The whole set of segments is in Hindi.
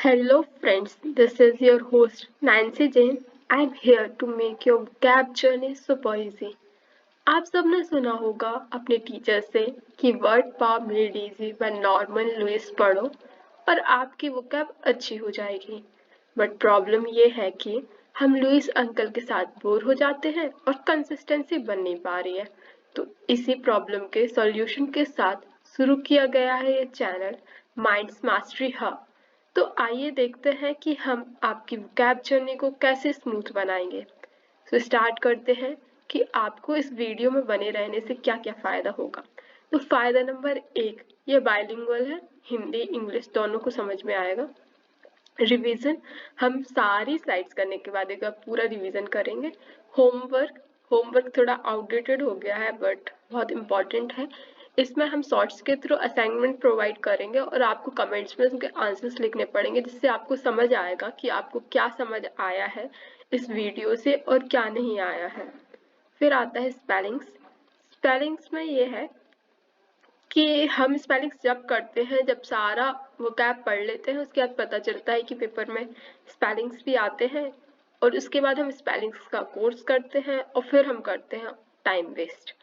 Hello friends, this is your host Nancy Jain. I'm here to make your gap journey super easy. आप सबने सुना होगा अपने टीचर से कि वर्ड पाव मेड इजी व नॉर्मल लुइस पढ़ो और आपकी वोकैब अच्छी हो जाएगी। बट प्रॉब्लम ये है कि हम लुइस अंकल के साथ बोर हो जाते हैं और कंसिस्टेंसी बन नहीं पा रही है। तो इसी प्रॉब्लम के सॉल्यूशन के साथ शुरू किया गया है ये चैनल माइंड्स मास्टरी हब। तो आइए देखते हैं कि हम आपकी वोकैब जर्नी को कैसे स्मूथ बनाएंगे। तो स्टार्ट करते हैं कि आपको इस वीडियो में बने रहने से क्या क्या फ़ायदा होगा। तो फ़ायदा नंबर 1, ये बाइलिंगुअल है, हिंदी इंग्लिश दोनों को समझ में आएगा। रिवीजन, हम सारी स्लाइड्स करने के बाद एक बार पूरा रिवीजन करेंगे। होमवर्क, होमवर्क थोड़ा आउटडेटेड हो गया है बट बहुत इम्पॉर्टेंट है। इसमें हम शॉर्ट्स के थ्रू असाइनमेंट प्रोवाइड करेंगे और आपको कमेंट्स में उनके आंसर्स लिखने पड़ेंगे, जिससे आपको समझ आएगा कि आपको क्या समझ आया है इस वीडियो से और क्या नहीं आया है। फिर आता है स्पेलिंग्स। स्पेलिंग्स में ये है कि हम स्पेलिंग्स जब करते हैं, जब सारा वोकैब पढ़ लेते हैं, उसके बाद पता चलता है कि पेपर में स्पेलिंग्स भी आते हैं और उसके बाद हम स्पेलिंग्स का कोर्स करते हैं और फिर हम करते हैं टाइम वेस्ट।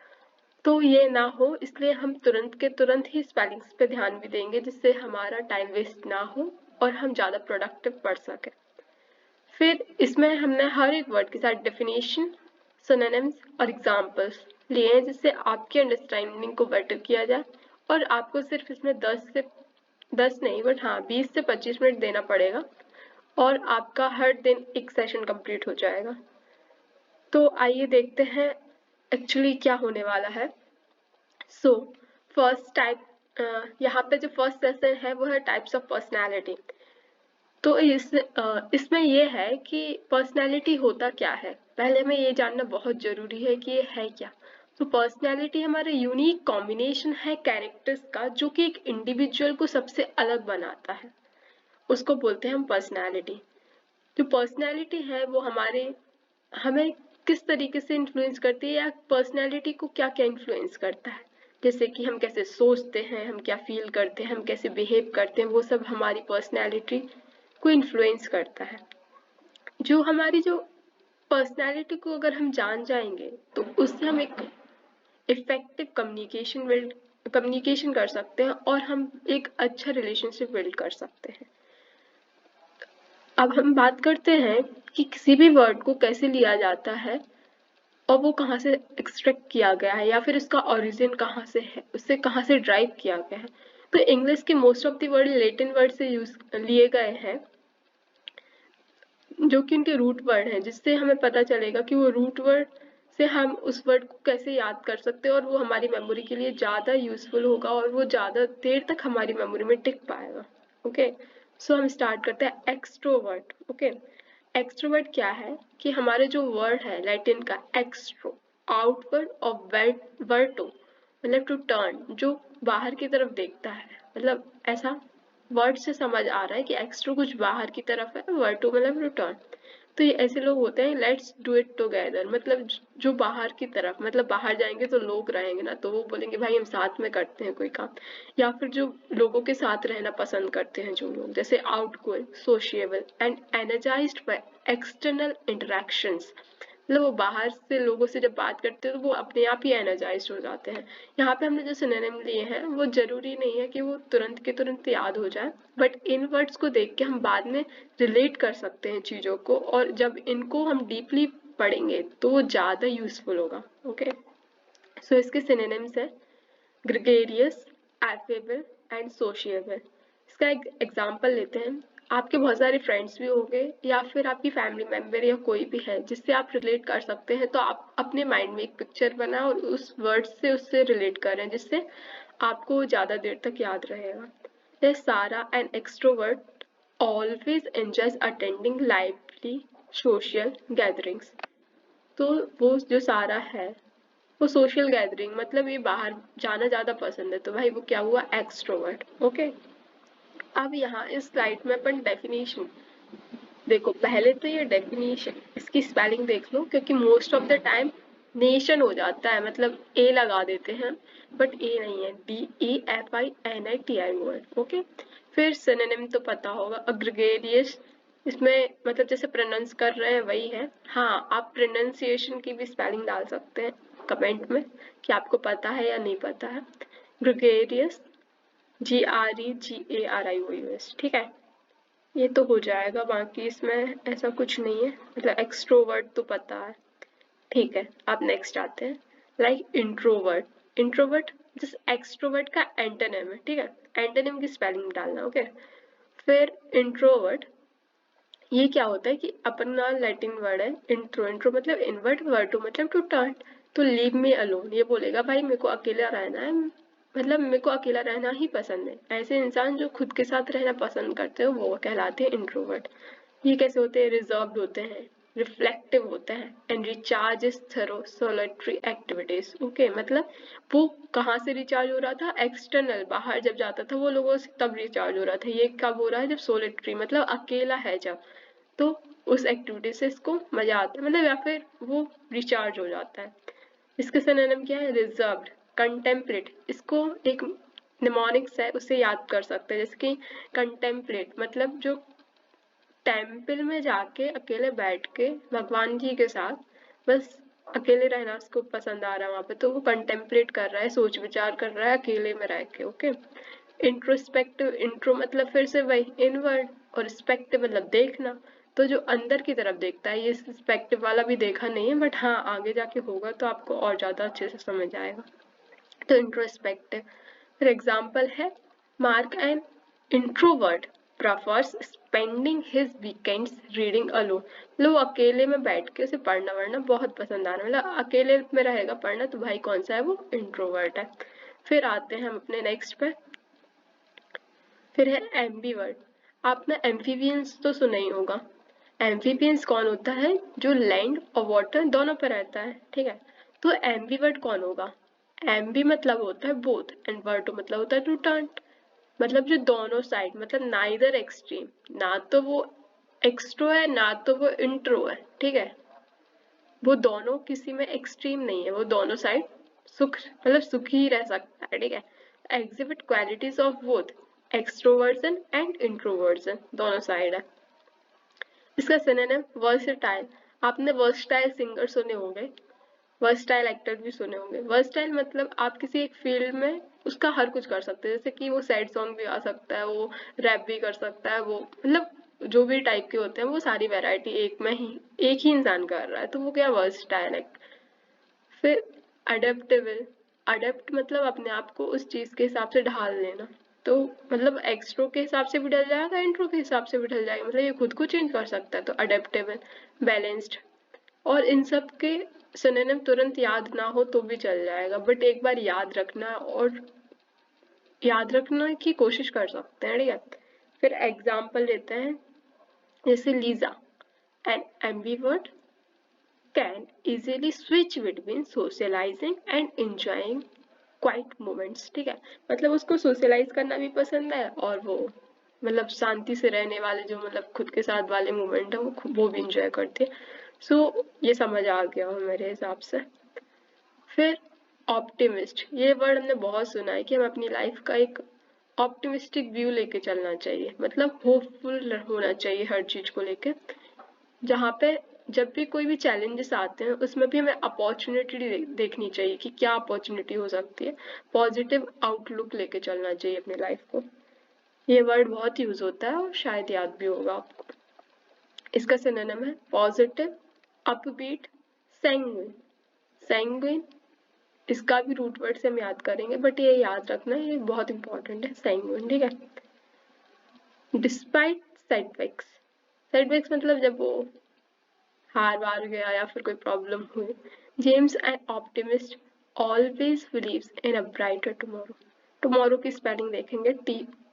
तो ये ना हो, इसलिए हम तुरंत के तुरंत ही स्पेलिंग्स पे ध्यान भी देंगे, जिससे हमारा टाइम वेस्ट ना हो और हम ज़्यादा प्रोडक्टिव पढ़ सकें। फिर इसमें हमने हर एक वर्ड के साथ डेफिनेशन, सिनोनिम्स और एग्जाम्पल्स लिए हैं, जिससे आपकी अंडरस्टैंडिंग को बेटर किया जाए। और आपको सिर्फ इसमें 10 नहीं बट हाँ 20 से 25 मिनट देना पड़ेगा और आपका हर दिन एक सेशन कंप्लीट हो जाएगा। तो आइए देखते हैं एक्चुअली क्या होने वाला है। सो फर्स्ट टाइप, यहाँ पे जो फर्स्ट सेशन है वो है टाइप्स ऑफ पर्सनैलिटी। तो इसमें ये है कि पर्सनैलिटी होता क्या है, पहले हमें ये जानना बहुत ज़रूरी है कि ये है क्या। तो पर्सनैलिटी हमारा यूनिक कॉम्बिनेशन है कैरेक्टर्स का, जो कि एक इंडिविजुअल को सबसे अलग बनाता है, उसको बोलते हैं हम पर्सनैलिटी। जो पर्सनैलिटी है वो हमें किस तरीके से इन्फ्लुएंस करती है, या पर्सनैलिटी को क्या क्या इन्फ्लुएंस करता है, जैसे कि हम कैसे सोचते हैं, हम क्या फील करते हैं, हम कैसे बिहेव करते हैं, वो सब हमारी पर्सनैलिटी को इन्फ्लुएंस करता है। जो पर्सनैलिटी को अगर हम जान जाएंगे तो उससे हम एक इफेक्टिव कम्युनिकेशन कर सकते हैं और हम एक अच्छा रिलेशनशिप बिल्ड कर सकते हैं। अब हम बात करते हैं कि किसी भी वर्ड को कैसे लिया जाता है और वो कहाँ से एक्सट्रैक्ट किया गया है, या फिर उसका ओरिजिन कहाँ से है, उससे कहाँ से ड्राइव किया गया है। तो इंग्लिश के most of the word Latin word से यूज लिए गए हैं, जो कि उनके रूट वर्ड हैं, जिससे हमें पता चलेगा कि वो रूट वर्ड से हम उस वर्ड को कैसे याद कर सकते हैं और वो हमारी मेमोरी के लिए ज़्यादा यूजफुल होगा और वो ज़्यादा देर तक हमारी मेमोरी में टिक पाएगा। ओके, सो हम स्टार्ट करते हैं एक्सट्रोवर्ट। ओके, एक्सट्रोवर्ट क्या है कि हमारे जो वर्ड है लैटिन का एक्सट्रो, आउटवर्ड और वर्टो मतलब टू टर्न, जो बाहर की तरफ देखता है, मतलब ऐसा वर्ड से समझ आ रहा है कि एक्सट्रो कुछ बाहर की तरफ है, वर्टो मतलब रिटर्न। तो ये ऐसे लोग होते हैं लेट्स डू इट टुगेदर, मतलब जो बाहर की तरफ, मतलब बाहर जाएंगे तो लोग रहेंगे ना, तो वो बोलेंगे भाई हम साथ में करते हैं कोई काम। या फिर जो लोगों के साथ रहना पसंद करते हैं जो लोग, जैसे outgoing, sociable and energised by external interactions, मतलब वो बाहर से लोगों से जब बात करते हैं तो वो अपने आप ही एनर्जाइज हो जाते हैं। यहाँ पे हमने जो सिनोनिम लिए हैं वो जरूरी नहीं है कि वो तुरंत के तुरंत याद हो जाए, बट इन वर्ड्स को देख के हम बाद में रिलेट कर सकते हैं चीज़ों को, और जब इनको हम डीपली पढ़ेंगे तो वो ज़्यादा यूजफुल होगा। ओके, सो इसके सिनोनिम्स है ग्रेगेरियस, एफेबल एंड सोशिएबल। इसका एक एग्जांपल लेते हैं। आपके बहुत सारे फ्रेंड्स भी होंगे या फिर आपकी फैमिली मेम्बर या कोई भी है जिससे आप रिलेट कर सकते हैं, तो आप अपने माइंड में एक पिक्चर बनाएं और उस वर्ड से उससे रिलेट करें, जिससे आपको ज़्यादा देर तक याद रहेगा। सारा an extrovert always enjoys attending lively social gatherings. तो वो जो सारा है वो सोशल गैदरिंग, मतलब ये बाहर जाना ज़्यादा पसंद है, तो भाई वो क्या हुआ, एक्सट्रोवर्ट। ओके, अब यहाँ इस स्लाइड में अपन डेफिनेशन देखो। पहले तो ये डेफिनेशन, इसकी स्पेलिंग देख लो, क्योंकि most of the time nation हो जाता है, मतलब ए लगा देते हैं, बट ए नहीं है, DEFINITI वर्ड। ओके, फिर सिनोनिम तो पता होगा, अग्रीगेरियस, इसमें मतलब जैसे प्रोनाउंस कर रहे हैं वही है। हाँ, आप प्रोनाउंसिएशन की भी स्पेलिंग डाल सकते हैं कमेंट में कि आपको पता है या नहीं पता है। ग्रेगेरियस, GREGARIOUS, ठीक है, ये तो हो जाएगा। बाकी इसमें ऐसा कुछ नहीं है, मतलब एक्सट्रोवर्ट तो पता है, ठीक है। आप नेक्स्ट आते हैं, लाइक इंट्रोवर्ट। इंट्रोवर्ट जिस एक्सट्रोवर्ट का एंटोनिम है, ठीक है, एंटोनिम की स्पेलिंग डालना, ओके। फिर इंट्रोवर्ट, ये क्या होता है कि अपना लैटिन वर्ड है इंट्रो। इंट्रो मतलब इनवर्ट, वर्टो मतलब टू टर्न। तो लीव मी अलोन, ये बोलेगा भाई मेरे को अकेला रहना है, मतलब मेरे को अकेला रहना ही पसंद है। ऐसे इंसान जो खुद के साथ रहना पसंद करते हैं वो कहलाते हैं इंट्रोवर्ट। ये कैसे होते हैं? रिजर्व्ड होते हैं, रिफ्लेक्टिव होते हैं, and recharge through solitary activities. Okay, मतलब वो कहाँ से रिचार्ज हो रहा था? एक्सटर्नल, बाहर जब जाता था वो लोगों से तब रिचार्ज हो रहा था। ये कब हो रहा है? जब सोलिटरी मतलब अकेला है जब, तो उस एक्टिविटी से इसको मजा आता है, मतलब या फिर वो रिचार्ज हो जाता है। इसके सिनोनिम क्या है? Reserved, contemplate. इसको एक निमोनिक्स है उससे याद कर सकते हैं, जैसे कि कंटेम्पलेट मतलब जो टेम्पल में जाके अकेले बैठ के भगवान जी के साथ बस अकेले रहना उसको पसंद आ रहा है वहां पे, तो वो कंटेम्पलेट कर रहा है, सोच विचार कर रहा है अकेले में रह के। ओके। इंट्रोस्पेक्टिव, इंट्रो मतलब फिर से वही इनवर्ड, और रिस्पेक्टिव मतलब देखना, तो जो अंदर की तरफ देखता है। ये रिस्पेक्टिव वाला भी देखा नहीं है, बट हाँ आगे जाके होगा तो आपको और ज्यादा अच्छे से समझ आएगा। तो इंट्रोस्पेक्टिव। फिर एग्जाम्पल है, mark an introvert prefers spending his weekends reading alone। मतलब वो अकेले में बैठ के उसे पढ़ना वढ़ना बहुत पसंद आ रहा है, मतलब अकेले में रहेगा पढ़ना, तो भाई कौन सा है? वो इंट्रोवर्ट है। फिर आते हैं हम अपने नेक्स्ट पे, फिर है एम्बीवर्ट। आपने एम्फीबियंस तो सुना ही होगा। एम्फीबियंस कौन होता है? जो लैंड और वाटर दोनों पे रहता है, ठीक है। तो एम्बीवर्ट कौन होगा? एम्बी मतलब होता है बोथ, एंड वर्ट मतलब होता है टू टर्न, मतलब जो दोनों साइड, मतलब नाइदर एक्सट्रीम, ना तो वो एक्सट्रो है ना तो वो इंट्रो है, ठीक है। वो दोनों किसी में एक्सट्रीम नहीं है, वो दोनों साइड सुख मतलब सुखी ही रह सकता है, ठीक है। Exhibit qualities of both extroversion and introversion, दोनों साइड है। इसका सिनोनिम वर्सेटाइल। आपने वर्सटाइल सिंगर सुने होंगे, वर्सटाइल एक्टर भी सुने होंगे। वर्सटाइल मतलब आप किसी एक फील्ड में उसका हर कुछ कर सकते हैं, जैसे कि वो सैड सॉन्ग भी गा सकता है, वो रैप भी कर सकता है, वो मतलब जो भी टाइप के होते हैं वो सारी वैरायटी एक ही इंसान कर रहा है, तो वो क्या वर्सटाइल है। फिर अडेप्टेबल, अडेप्ट मतलब अपने आप को उस चीज के हिसाब से ढाल लेना, तो मतलब एक्सट्रो के हिसाब से भी ढल जाएगा, इंट्रो के हिसाब से भी ढल जाएगा, मतलब ये खुद को चेंज कर सकता है, तो अडेप्टेबल। बैलेंस्ड, और इन सब के सिनोनिम तुरंत याद ना हो तो भी चल जाएगा, बट एक बार याद रखना और याद रखने की कोशिश कर सकते हैं, ठीक है। फिर एग्जाम्पल लेते हैं, जैसे Lisa, an ambivert can easily switch between socialising and enjoying quiet moments, ठीक है। मतलब उसको सोशलाइज करना भी पसंद है, और वो मतलब शांति से रहने वाले जो मतलब खुद के साथ वाले मोमेंट है वो भी इंजॉय करती है। सो ये समझ आ गया हो मेरे हिसाब से। फिर ऑप्टिमिस्ट, ये वर्ड हमने बहुत सुना है कि हम अपनी लाइफ का एक ऑप्टिमिस्टिक व्यू लेके चलना चाहिए, मतलब होपफुल होना चाहिए हर चीज को लेके, जहाँ पे जब भी कोई भी चैलेंजेस आते हैं उसमें भी हमें अपॉर्चुनिटी देखनी चाहिए कि क्या अपॉर्चुनिटी हो सकती है। पॉजिटिव आउटलुक लेके चलना चाहिए अपनी लाइफ को। ये वर्ड बहुत यूज होता है और शायद याद भी होगा आपको। इसका सिनोनिम है पॉजिटिव, अपबीट, सैंग्विन। सैंग्विन इसका भी रूट वर्ड से हम याद करेंगे, बट ये याद रखना ये बहुत इंपॉर्टेंट है, सैंग्विन, ठीक है। डिस्पाइट सेटबैक्स, सेटबैक्स मतलब जब वो हार वार गया या फिर कोई प्रॉब्लम हुई। James an optimist always believes in a brighter tomorrow. Tomorrow की स्पेलिंग देखेंगे,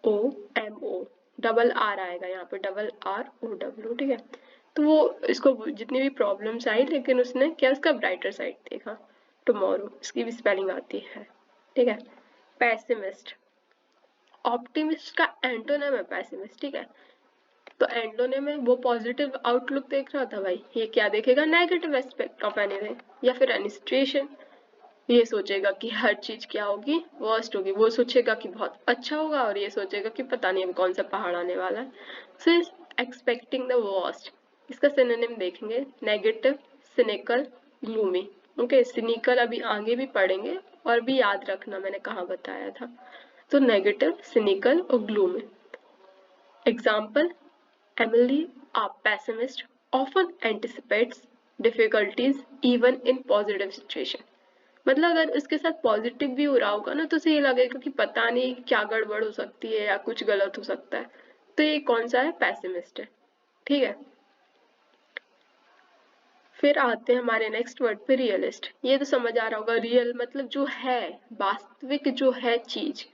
TOMO, डबल आर आएगा यहाँ पे, DRROW, ठीक है। तो वो इसको जितनी भी प्रॉब्लम्स आई लेकिन उसने क्या उसका ब्राइटर साइड देखा। टुमारो इसकी भी स्पेलिंग आती है, ठीक है। पैसिमिस्ट, ऑप्टिमिस्ट का एंटोनिम है पैसिमिस्ट, ठीक है। तो एंटोनिम में वो पॉजिटिव आउटलुक देख रहा था भाई, ये क्या देखेगा? नेगेटिव एस्पेक्ट ऑफ एनीथिंग या फिर एनी सिचुएशन। ये सोचेगा कि हर चीज क्या होगी, वर्स्ट होगी। वो सोचेगा कि बहुत अच्छा होगा और ये सोचेगा कि पता नहीं अब कौन सा पहाड़ आने वाला है। So is expecting the worst. इसका सिनोनिम देखेंगे, negative, cynical, gloomy. Okay, cynical अभी आगे भी पढ़ेंगे और भी याद रखना मैंने कहाँ बताया था। तो नेगेटिव, सिनिकल और gloomy. Example, Emily, a pessimist, often anticipates difficulties even in positive situation. मतलब अगर उसके साथ पॉजिटिव भी हो रहा होगा ना तो उसे ये लगेगा कि पता नहीं क्या गड़बड़ हो सकती है या कुछ गलत हो सकता है। तो ये कौन सा है, पैसिमिस्ट है। ठीक है, फिर आते हैं हमारे नेक्स्ट वर्ड पे, रियलिस्ट। ये तो समझ आ रहा होगा, रियल मतलब जो है, वास्तविक जो है चीज।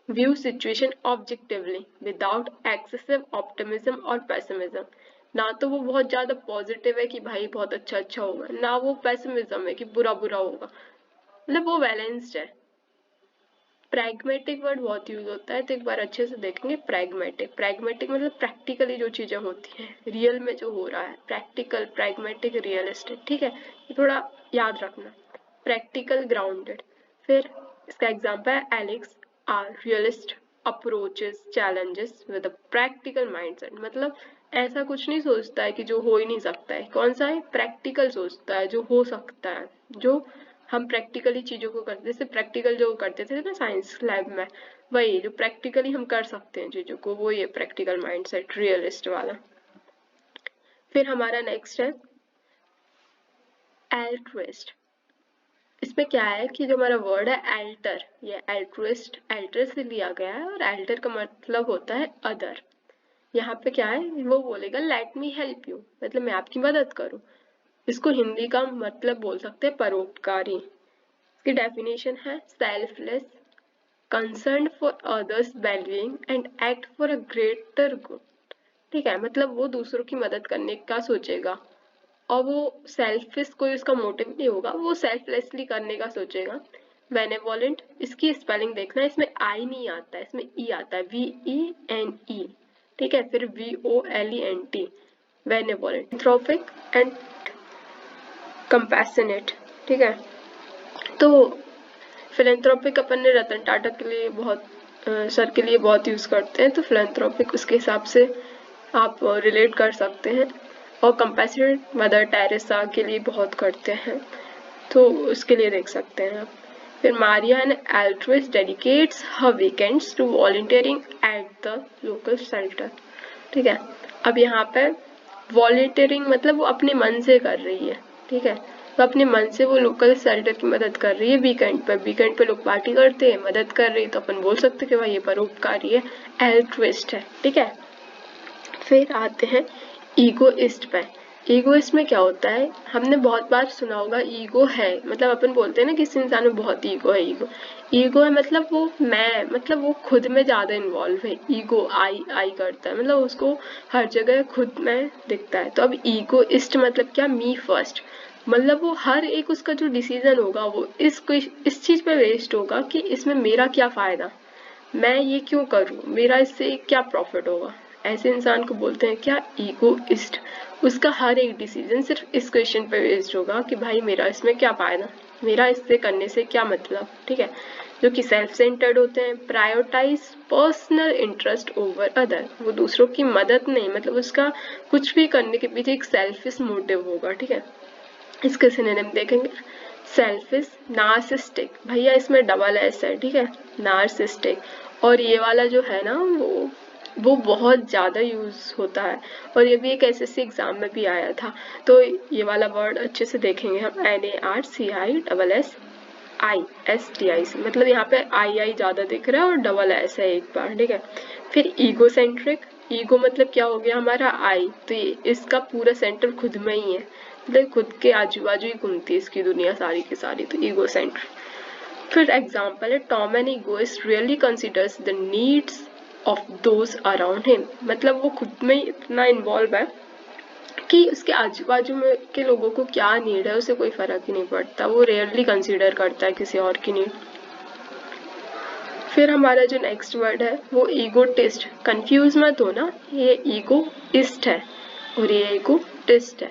View situation objectively without excessive optimism और पेसिमिज्म। ना तो वो बहुत ज्यादा पॉजिटिव है कि भाई बहुत अच्छा अच्छा होगा, ना वो पेसिमिज्म है कि बुरा बुरा होगा, मतलब वो बैलेंस्ड है। प्रैग्मेटिक वर्ड बहुत यूज होता है, तो एक बार अच्छे से देखेंगे। प्रैग्मेटिक, प्रैग्मेटिक मतलब प्रैक्टिकली जो चीजें होती हैं, रियल में जो हो रहा है। Practical, pragmatic, realistic. ठीक है, ये थोड़ा याद रखना। Practical, grounded. फिर इसका एग्जाम्पल है Alex are realist approaches challenges with a practical mindset. मतलब ऐसा कुछ नहीं सोचता है कि जो हो ही नहीं सकता है। कौन सा है, प्रैक्टिकल सोचता है, जो हो सकता है, जो हम प्रैक्टिकली चीजों को करते, जैसे प्रैक्टिकल जो करते थे ना साइंस लैब में, वही जो प्रैक्टिकली हम कर सकते हैं चीजों को, वो ये प्रैक्टिकल माइंडसेट, रियलिस्ट वाला। फिर हमारा नेक्स्ट है एल्ट्रुइस्ट। इसमें क्या है कि जो हमारा वर्ड है एल्टर, ये एल्ट्रुइस्ट एल्टर से लिया गया है और एल्टर का मतलब होता है अदर। यहाँ पे क्या है, वो बोलेगा लेट मी हेल्प यू, मतलब मैं आपकी मदद करूँ। इसको हिंदी का मतलब बोल सकते हैं परोपकारी। इसकी डेफिनेशन है selfless, concern for others wellbeing and act for a greater good. ठीक है, मतलब वो दूसरों की मदद करने का सोचेगा और वो सेल्फिश कोई उसका मोटिव नहीं होगा, वो सेल्फलेसली करने का सोचेगा। बेनेवोलेंट, इसकी स्पेलिंग देखना, इसमें आई नहीं आता है, इसमें ई आता है, VENE। ठीक है, फिर VOLENT, benevolent. Anthropic and compassionate. ठीक है, तो फिलेंथ्रोपिक अपन ने रतन टाटा के लिए बहुत सर के लिए बहुत यूज करते हैं, तो फिलेंथ्रोपिक उसके हिसाब से आप रिलेट कर सकते हैं। और कंपैशनेट मदर टेरेसा के लिए बहुत करते हैं, तो उसके लिए देख सकते हैं आप। फिर Maria an altruist dedicates her weekends to volunteering at the local shelter. ठीक है, अब यहाँ पे वॉलंटियरिंग मतलब वो अपने मन से कर रही है। ठीक है, तो अपने मन से वो लोकल शेल्टर की मदद कर रही है वीकेंड पर। वीकेंड पे लोग पार्टी करते हैं, मदद कर रही है, तो अपन बोल सकते हैं कि भाई ये परोपकारी है, एल्ट्रुइस्ट है। ठीक है, फिर आते हैं ईगोइस्ट पे। ईगोइस्ट में क्या होता है, हमने बहुत बार सुना होगा ईगो है, मतलब अपन बोलते हैं ना किसी इंसान में बहुत ईगो है। ईगो, ईगो है मतलब वो मैं, मतलब वो खुद में ज्यादा इन्वॉल्व है। ईगो आई आई करता है, मतलब उसको हर जगह खुद में दिखता है। तो अब ईगोइस्ट मतलब क्या, मी फर्स्ट, मतलब वो हर एक उसका जो डिसीजन होगा वो इस चीज पे बेस्ड होगा कि इसमें मेरा क्या फायदा, मैं ये क्यों करूं, मेरा इससे क्या प्रॉफिट होगा। ऐसे इंसान को बोलते हैं क्या, ईगोइस्ट। उसका हर एक डिसीजन सिर्फ इस क्वेश्चन पे बेस्ड होगा कि भाई मेरा इसमें क्या फायदा, मेरा इससे करने से क्या मतलब। ठीक है, जो कि सेल्फ सेंटर्ड होते हैं। Prioritise personal interest over other, वो दूसरों की मदद नहीं, मतलब उसका कुछ भी करने के पीछे एक सेल्फिश मोटिव होगा। ठीक है, इसके सिनोनिम देखेंगे, सेल्फिश, नार्सिस्टिक, भैया इसमें डबल एस है। ठीक है, नार्सिस्टिक। और ये वाला जो है ना वो बहुत ज़्यादा यूज होता है, और ये भी एक SSC एग्जाम में भी आया था। तो ये वाला वर्ड अच्छे से देखेंगे हम, NARCISSTIC, मतलब यहाँ पे आई ज़्यादा दिख रहा है और डबल एस है एक बार। ठीक है, फिर ईगोसेंट्रिक, ईगो मतलब क्या हो गया हमारा आई, तो ये इसका पूरा सेंटर खुद में ही है, मतलब खुद के आजू बाजू ही घूमती है इसकी दुनिया सारी की सारी, तो ईगोसेंट्रिक। फिर एग्जाम्पल है, Tom an egoist really considers the needs of those around him, मतलब वो खुद में ही इतना इन्वॉल्व है कि उसके आजू बाजू में के लोगों को क्या नीड है उसे कोई फर्क ही नहीं पड़ता, वो रेयरली कंसिडर करता है किसी और की नीड। फिर हमारा जो नेक्स्ट वर्ड है वो ईगोटिस्ट, कंफ्यूज मत हो ना, ये ईगोइस्ट है और ये ईगोटिस्ट है।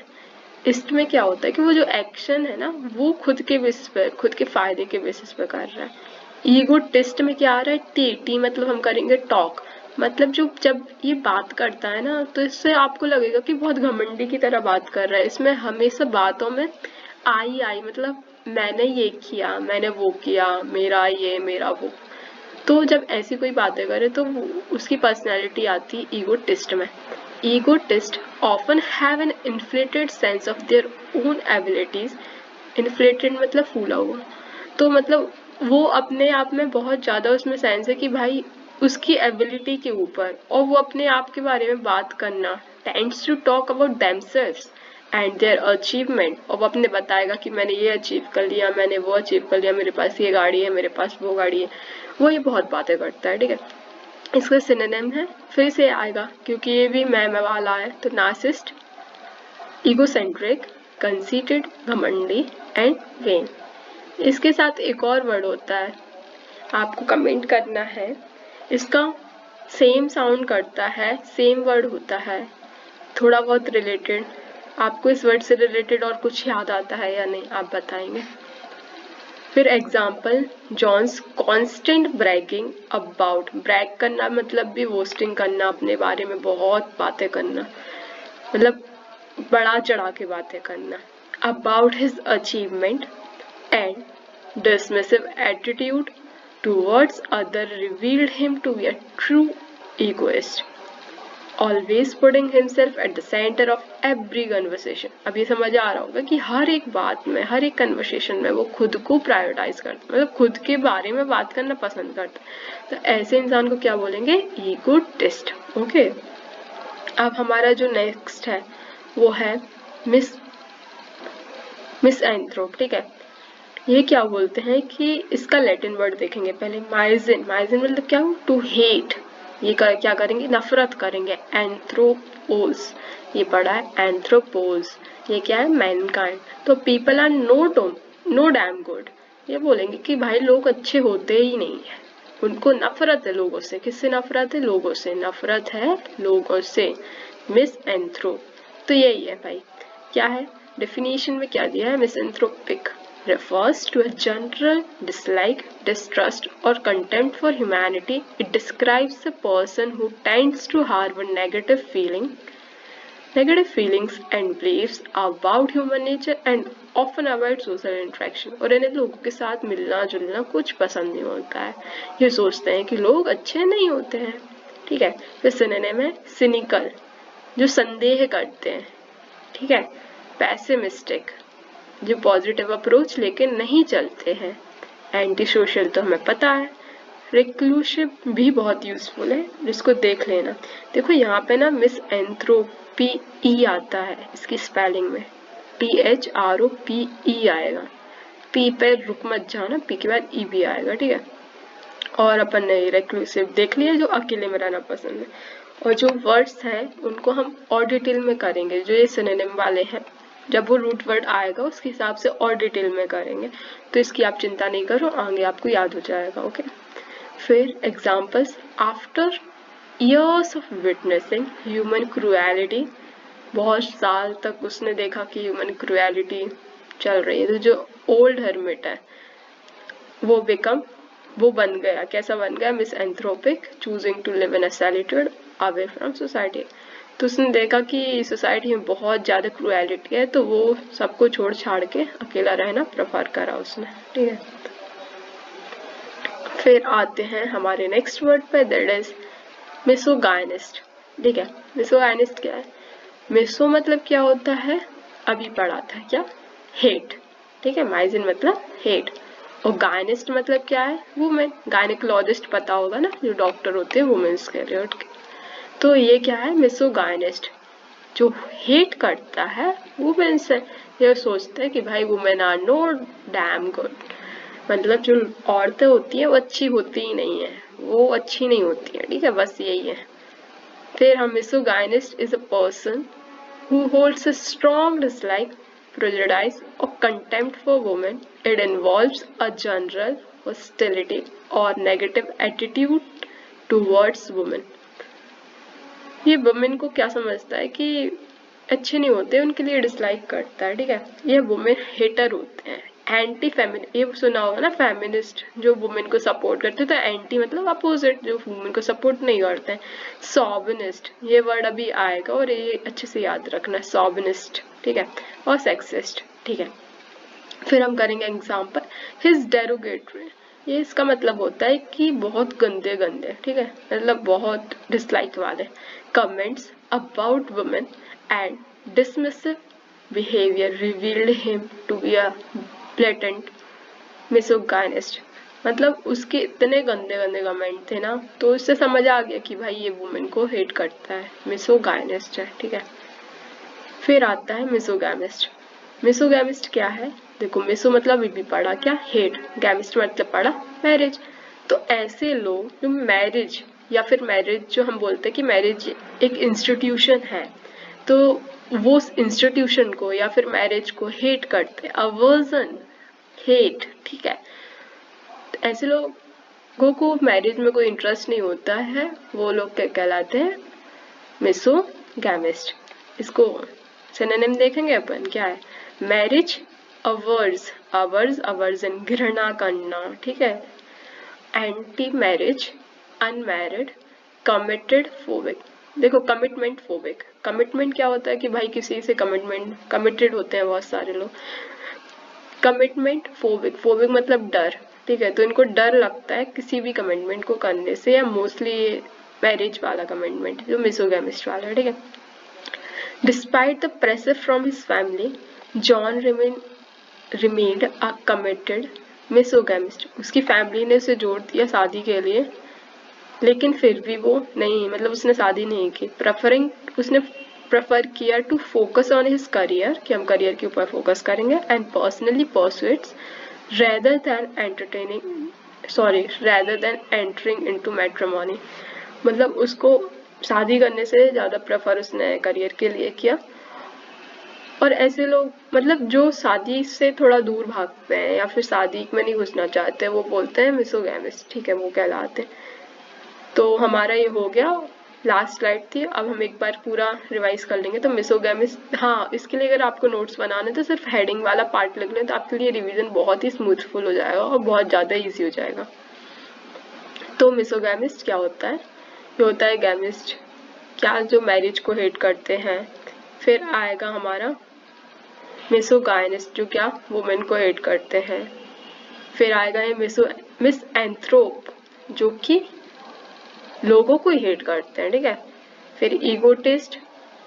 इस्ट में क्या होता है कि वो जो एक्शन है ना वो खुद के बेसिस पर, खुद के फायदे के बेसिस पर कर रहा है। ईगो टेस्ट में क्या आ रहा है, टी टी मतलब हम करेंगे टॉक, मतलब जो जब ये बात करता है ना तो इससे आपको लगेगा कि बहुत घमंडी की तरह बात कर रहा है। इसमें हमेशा बातों में आई आई मतलब मैंने ये किया, मैंने वो किया, मेरा ये मेरा वो। तो जब ऐसी कोई बातें करे तो उसकी पर्सनैलिटी आती है ईगोटिस्ट में। Egotist often have an inflated sense of their own abilities. Inflated मतलब फूला हुआ, तो मतलब वो अपने आप में बहुत ज़्यादा उसमें सेंस है कि भाई उसकी एबिलिटी के ऊपर, और वो अपने आप के बारे में बात करना, tends to talk about themselves and their achievement. और वो अपने बताएगा कि मैंने ये अचीव कर लिया, मैंने वो अचीव कर लिया, मेरे पास ये गाड़ी है, मेरे पास वो गाड़ी है। वो ये बहुत बातें करता है, ठीक है। इसका सिनोनिम है, फिर से आएगा क्योंकि ये भी मैं वाला है, तो नार्सिसिस्ट, ईगोसेंट्रिक, कंसीटेड घमंडी एंड वेन। इसके साथ एक और वर्ड होता है, आपको कमेंट करना है। इसका सेम साउंड करता है, सेम वर्ड होता है, थोड़ा बहुत रिलेटेड। आपको इस वर्ड से रिलेटेड और कुछ याद आता है या नहीं, आप बताएंगे। फिर example, John's constant bragging about, brag करना मतलब भी बोस्टिंग करना, अपने बारे में बहुत बातें करना, मतलब बड़ा चढ़ा के बातें करना, about his achievement and dismissive attitude towards other revealed him to be a true egoist, always putting himself at the center of every conversation। अब ये समझ आ रहा होगा कि हर एक बात में, हर एक कन्वर्सेशन में वो खुद को प्रायोरिटाइज करता है, मतलब खुद के बारे में बात करना पसंद करता है। तो ऐसे इंसान को क्या बोलेंगे, ईगोटिस्ट। ओके, अब हमारा जो नेक्स्ट है वो है मिसएंथ्रोप, ठीक है। ये क्या बोलते हैं कि इसका लैटिन वर्ड देखेंगे पहले, माइजिन। माइजिन मतलब क्या, टू हेट। ये क्या करेंगे, नफरत करेंगे। एंथ्रोपोज, ये पढ़ा है एंथ्रोपोज, ये क्या है, मैनकाइंड। तो people are no damn good, ये बोलेंगे कि भाई लोग अच्छे होते ही नहीं है, उनको नफरत है लोगों से। किससे नफरत है, लोगों से नफरत है, लोगों से। मिसएंथ्रोप, तो यही है भाई, क्या है डेफिनेशन में क्या दिया है, मिसएंथ्रोपिक refers to a general dislike, distrust or contempt for humanity. It describes a person who tends to harbor negative feelings and beliefs about human nature and often avoid social interaction। और इन्हें लोगों के साथ मिलना जुलना कुछ पसंद नहीं होता है, ये सोचते हैं कि लोग अच्छे नहीं होते हैं, ठीक है। फिर सिनोनिम है सिनिकल, जो संदेह करते हैं, ठीक है। पैसिमिस्टिक, जो पॉजिटिव अप्रोच लेके नहीं चलते हैं। एंटी सोशल तो हमें पता है। रिक्लूसिव भी बहुत यूजफुल है, जिसको देख लेना। देखो यहाँ पे ना मिसएंथ्रोपी ई आता है इसकी स्पेलिंग में, THROPE आएगा। पी पे रुक मत जाना, पी के बाद ई भी आएगा, ठीक है। और अपन ने रिक्लूसिव देख लिया, जो अकेले में रहना पसंद है। और जो वर्ड्स हैं उनको हम और डिटेल में करेंगे, जो ये सिनोनिम वाले हैं, जब वो रूट वर्ड आएगा उसके हिसाब से और डिटेल में करेंगे, तो इसकी आप चिंता नहीं करो, आगे आपको याद हो जाएगा। ओके, फिर examples, after years of witnessing human cruelty, बहुत साल तक उसने देखा कि ह्यूमन क्रूएलिटी चल रही है, तो जो ओल्ड हर्मिट है वो बन गया, कैसा बन गया, misanthropic, choosing to live in a solitude away from society. तो उसने देखा कि सोसाइटी में बहुत ज़्यादा क्रूएलिटी है, तो वो सबको छोड़ छाड़ के अकेला रहना प्रेफर करा उसने, ठीक है। फिर आते हैं हमारे नेक्स्ट वर्ड पे, दैट इज मिसोगाइनिस्ट, ठीक है। मिसोगाइनिस्ट क्या है, मिसो मतलब क्या होता है, अभी पढ़ा था क्या, हेट, ठीक है। माइजिन मतलब हेट, और गायनिस्ट मतलब क्या है, वुमेन। गायनिकोलॉजिस्ट पता होगा ना, जो डॉक्टर होते हैं वुमेन्स के लिए। तो ये क्या है, मिसोगाइनिस्ट, जो हेट करता है वुमेन से। ये सोचते हैं कि भाई women are no damn good, मतलब जो औरतें होती हैं वो अच्छी होती ही नहीं है, वो अच्छी नहीं होती है, ठीक है, बस यही है। फिर हम misogynist is a person who holds a strong dislike, prejudice, or contempt for women. It involves a general hostility or negative attitude towards women. ये women को क्या समझता है कि अच्छे नहीं होते, उनके लिए डिसलाइक करता है, ठीक है। ये वुमेन हेटर होते हैं। एंटी फेमिन, ये सुना होगा ना, फेमिनिस्ट जो वुमेन को सपोर्ट करते हैं, तो एंटी मतलब अपोजिट, जो वुमेन को सपोर्ट नहीं करते हैं। सॉविनिस्ट, ये वर्ड अभी आएगा और ये अच्छे से याद रखना, सॉविनिस्ट, ठीक है। और सेक्सिस्ट, ठीक है। फिर हम करेंगे एग्जाम्पल, हिज डेरोगेटरी, ये इसका मतलब होता है कि बहुत गंदे गंदे, ठीक है, मतलब बहुत डिसलाइक वाले comments about women and dismissive behavior revealed him to be a blatant misogynist। मतलब उसके इतने गंदे गंदे कमेंट थे ना, तो इससे समझ आ गया कि भाई ये वुमेन को हेट करता है, मिसोगाइनिस्ट है, ठीक है। फिर आता है मिसोगैमिस्ट। मिसोगैमिस्ट क्या है, देखो मिसो मतलब भी पढ़ा क्या, हेट, गैमिस्ट मतलब पढ़ा मैरिज। तो ऐसे लोग जो मैरिज या फिर मैरिज जो हम बोलते हैं कि मैरिज एक इंस्टीट्यूशन है, तो वो उस इंस्टीट्यूशन को या फिर मैरिज को हेट करते हैं, अवर्जन, हेट, ठीक है। तो ऐसे लोगों को मैरिज में कोई इंटरेस्ट नहीं होता है, वो लोग क्या कहलाते हैं, मिसोगैमिस्ट। इसको सिनोनिम देखेंगे अपन, क्या है, मैरिज अवर्स, अवर्स अवर्जन घृणा करना, ठीक है। Anti marriage unmarried, committed phobic, देखो कमिटमेंट फोबिक, कमिटमेंट क्या होता है कि भाई किसी से कमिटमेंट, कमिटेड होते हैं बहुत सारे लोग। कमिटमेंट फोबिक, फोबिक मतलब डर, ठीक है, तो इनको डर लगता है किसी भी कमिटमेंट को करने से, या मोस्टली मैरिज वाला कमिटमेंट जो मिसोगैमिस्ट वाला है, ठीक है। Despite the pressure from his family, John remained a committed misogamist. उसकी फैमिली ने उसे जोड़ दिया शादी के लिए, लेकिन फिर भी वो नहीं, मतलब उसने शादी नहीं की, उसने प्रेफर किया to focus on his career, कि हम करियर के ऊपर फोकस करेंगे, and personally pursuits rather than entering into matrimony. मतलब उसको शादी करने से ज्यादा प्रेफर उसने करियर के लिए किया। और ऐसे लोग मतलब जो शादी से थोड़ा दूर भागते हैं या फिर शादी में नहीं घुसना चाहते, वो बोलते हैं मिसोगैमिस्ट, ठीक है, वो कहलाते हैं। तो हमारा ये हो गया, लास्ट स्लाइड थी, अब हम एक बार पूरा रिवाइज कर लेंगे। तो मिसोगैमिस्ट, हाँ, इसके लिए अगर आपको नोट्स बनाने तो सिर्फ हेडिंग वाला पार्ट लिख लें, तो आपके लिए रिवीजन बहुत ही स्मूथफुल हो जाएगा और बहुत ज़्यादा ईजी हो जाएगा। तो मिसोगैमिस्ट क्या होता है, ये होता है गैमिस्ट क्या, जो मैरिज को हेट करते हैं। फिर आएगा हमारा मिसोगाइनिस्ट, जो क्या वुमेन को हेट करते हैं। फिर आएगा ये मिसएंथ्रोप, जो कि लोगों को हेट करते हैं, ठीक है। फिर ईगोटिस्ट,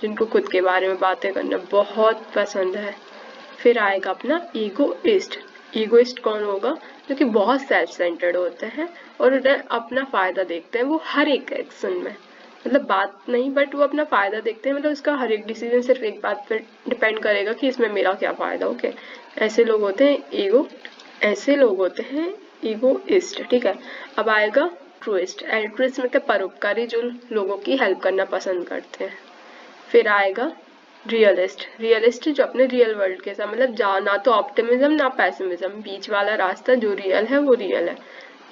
जिनको खुद के बारे में बातें करना बहुत पसंद है। फिर आएगा अपना ईगोइस्ट। ईगोइस्ट कौन होगा, जो कि बहुत सेल्फ सेंटर्ड होते हैं और उन्हें अपना फायदा देखते हैं वो हर एक एक्शन में, मतलब बात नहीं बट वो अपना फायदा देखते हैं, मतलब उसका हर एक डिसीजन सिर्फ एक बात पर डिपेंड करेगा कि इसमें मेरा क्या फायदा, ओके। ऐसे लोग होते हैं ईगोइस्ट, ठीक है। अब आएगा ट्रूइस्ट। एल्ट्रुइस्ट मतलब परोपकारी, जो लोगों की हेल्प करना पसंद करते हैं। फिर आएगा रियलिस्ट जो अपने रियल वर्ल्ड के साथ, मतलब ना तो ऑप्टिमिज्म ना पैसिमिज्म, बीच वाला रास्ता, जो रियल है वो रियल है,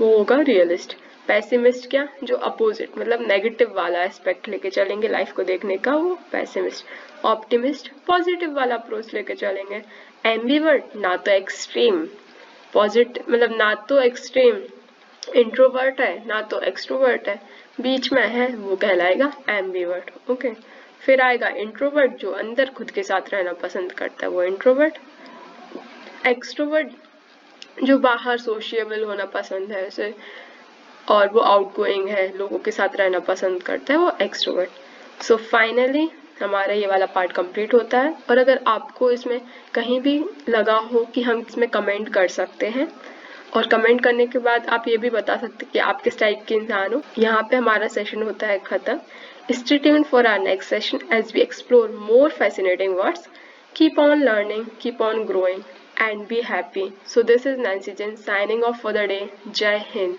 वो होगा रियलिस्ट। पैसिमिस्ट क्या, जो अपोजिट मतलब नेगेटिव वाला एस्पेक्ट लेके चलेंगे लाइफ को देखने का, वो पैसिमिस्ट। ऑप्टिमिस्ट पॉजिटिव वाला अप्रोच लेके चलेंगे। एम्बिवर्ट ना तो एक्सट्रीम पॉजिटिव, मतलब ना तो एक्सट्रीम इंट्रोवर्ट है ना तो एक्सट्रोवर्ट है, बीच में है, वो कहलाएगा एम्बिवर्ट, ओके। फिर आएगा इंट्रोवर्ट, जो अंदर खुद के साथ रहना पसंद करता है, वो इंट्रोवर्ट। एक्सट्रोवर्ट जो बाहर सोशिएबल होना पसंद है उसे, और वो आउटगोइंग है, लोगों के साथ रहना पसंद करता है, वो एक्सट्रोवर्ट। सो फाइनली हमारा ये वाला पार्ट कंप्लीट होता है। और अगर आपको इसमें कहीं भी लगा हो कि हम इसमें कमेंट कर सकते हैं, और कमेंट करने के बाद आप ये भी बता सकते हैं कि आप किस टाइप के इंसान हो, यहाँ पे हमारा सेशन होता है खत्म। Stay tuned for our next session as we explore more fascinating words. Keep on learning, keep on growing, and be happy. So this is Nancy Jain signing off for the day. Jai Hind.